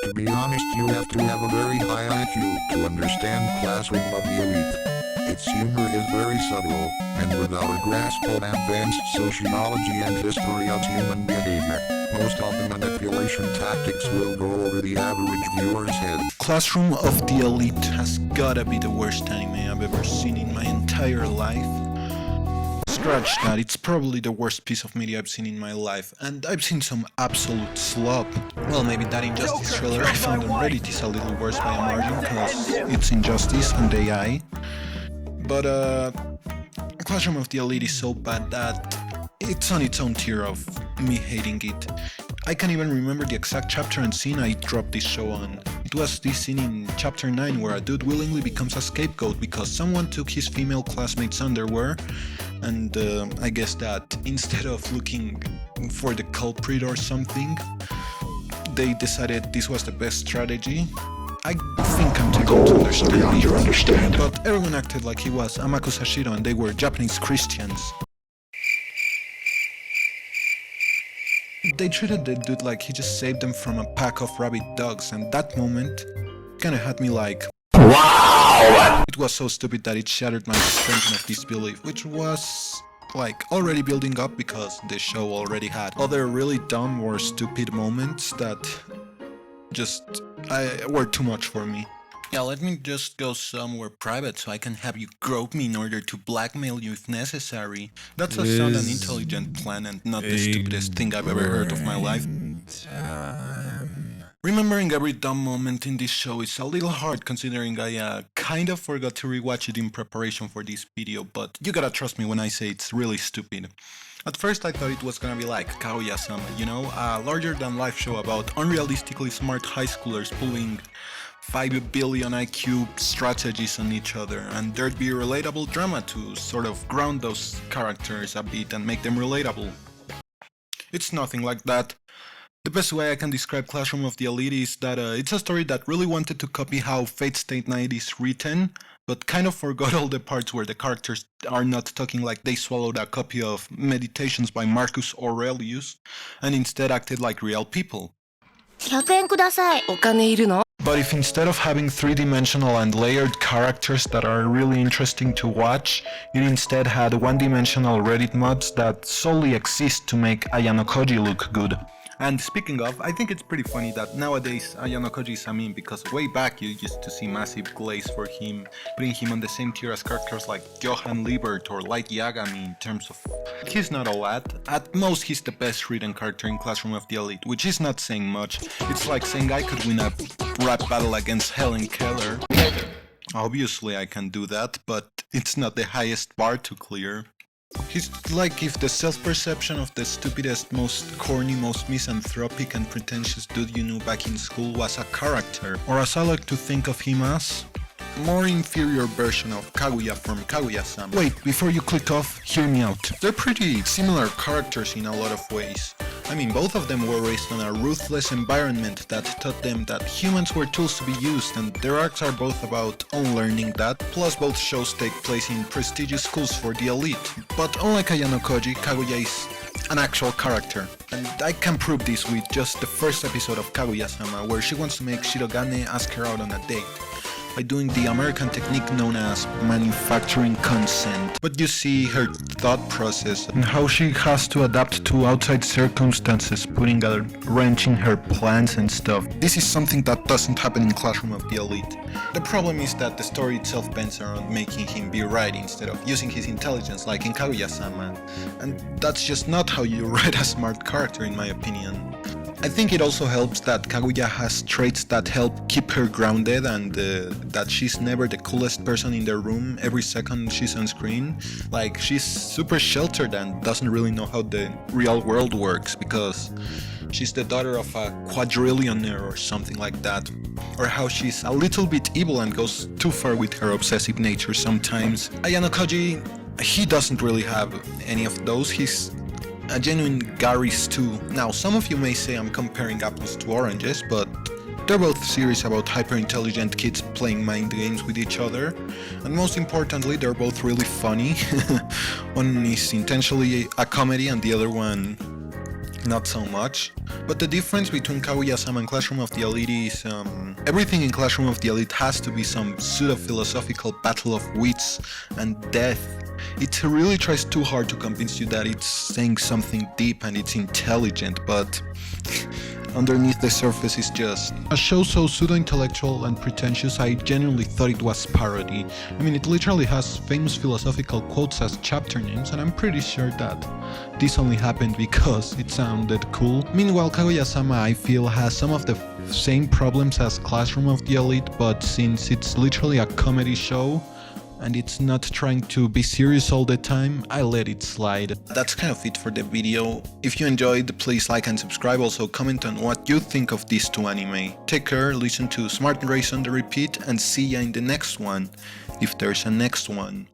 To be honest, you have to have a very high IQ to understand Classroom of the Elite. Its humor is very subtle, and without a grasp of advanced sociology and history of human behavior, most of the manipulation tactics will go over the average viewer's head. Classroom of the Elite has gotta be the worst anime I've ever seen in my entire life. Scratch that, it's probably the worst piece of media I've seen in my life, and I've seen some absolute slop. Well, maybe that Injustice trailer I found on Reddit is a little worse by a margin, cause it's Injustice and AI. But Classroom of the Elite is so bad that it's on its own tier of me hating it. I can't even remember the exact chapter and scene I dropped this show on. It was this scene in chapter 9 where a dude willingly becomes a scapegoat because someone took his female classmate's underwear, and I guess that instead of looking for the culprit or something, they decided this was the best strategy. I think I'm too good to understand, but everyone acted like he was Amaku Sashiro and they were Japanese Christians. They treated the dude like he just saved them from a pack of rabid dogs, and that moment kinda had me like, wow! It was so stupid that it shattered my suspension of disbelief, which was like already building up because the show already had other really dumb or stupid moments that just were too much for me. Yeah, let me just go somewhere private so I can have you grope me in order to blackmail you if necessary. That's a sound and intelligent plan and not the stupidest thing I've ever heard of my life. Remembering every dumb moment in this show is a little hard considering I kind of forgot to rewatch it in preparation for this video, but you gotta trust me when I say it's really stupid. At first I thought it was gonna be like Kaguya Sama, you know, a larger-than-life show about unrealistically smart high schoolers pulling 5 billion IQ strategies on each other, and there'd be relatable drama to sort of ground those characters a bit and make them relatable. It's nothing like that. The best way I can describe Classroom of the Elite is that it's a story that really wanted to copy how Fate Stay Night is written, but kind of forgot all the parts where the characters are not talking like they swallowed a copy of Meditations by Marcus Aurelius, and instead acted like real people. 100円ください。お金いるの？ But if instead of having three-dimensional and layered characters that are really interesting to watch, it instead had one-dimensional Reddit mods that solely exist to make Ayanokoji look good. And speaking of, I think it's pretty funny that nowadays Ayanokoji is a meme because way back you used to see massive glaze for him, putting him on the same tier as characters like Johann Liebert or Light Yagami in terms of... He's not all that. At most he's the best written character in Classroom of the Elite, which is not saying much. It's like saying I could win a rap battle against Helen Keller. Obviously I can do that, but it's not the highest bar to clear. He's like if the self-perception of the stupidest, most corny, most misanthropic and pretentious dude you knew back in school was a character, or as I like to think of him as, more inferior version of Kaguya from Kaguya Sama. Wait, before you click off, hear me out. They're pretty similar characters in a lot of ways. I mean, both of them were raised on a ruthless environment that taught them that humans were tools to be used, and their arcs are both about unlearning that, plus both shows take place in prestigious schools for the elite. But unlike Ayanokoji, Kaguya is an actual character, and I can prove this with just the first episode of Kaguya-sama, where she wants to make Shirogane ask her out on a date by doing the American technique known as manufacturing consent. But you see her thought process and how she has to adapt to outside circumstances, putting a wrench in her plans and stuff. This is something that doesn't happen in Classroom of the Elite. The problem is that the story itself bends around making him be right instead of using his intelligence like in Kaguya-sama, and that's just not how you write a smart character in my opinion. I think it also helps that Kaguya has traits that help keep her grounded and that she's never the coolest person in the room every second she's on screen. Like, she's super sheltered and doesn't really know how the real world works because she's the daughter of a quadrillionaire or something like that. Or how she's a little bit evil and goes too far with her obsessive nature sometimes. Ayanokoji, he doesn't really have any of those. He's a genuine Gary Stu. Now, some of you may say I'm comparing apples to oranges, but they're both series about hyper-intelligent kids playing mind games with each other, and most importantly, they're both really funny. One is intentionally a comedy and the other one not so much. But the difference between Kaguya Sama and Classroom of the Elite is everything in Classroom of the Elite has to be some pseudo-philosophical battle of wits and death. It really tries too hard to convince you that it's saying something deep and it's intelligent, but underneath the surface is just a show so pseudo-intellectual and pretentious I genuinely thought it was parody. I mean, it literally has famous philosophical quotes as chapter names, and I'm pretty sure that this only happened because it sounded cool. Meanwhile, Kaguya Sama, I feel, has some of the same problems as Classroom of the Elite, but since it's literally a comedy show, and it's not trying to be serious all the time, I let it slide. That's kind of it for the video. If you enjoyed, please like and subscribe, also comment on what you think of these two anime. Take care, listen to Smart Race on the repeat, and see ya in the next one, if there's a next one.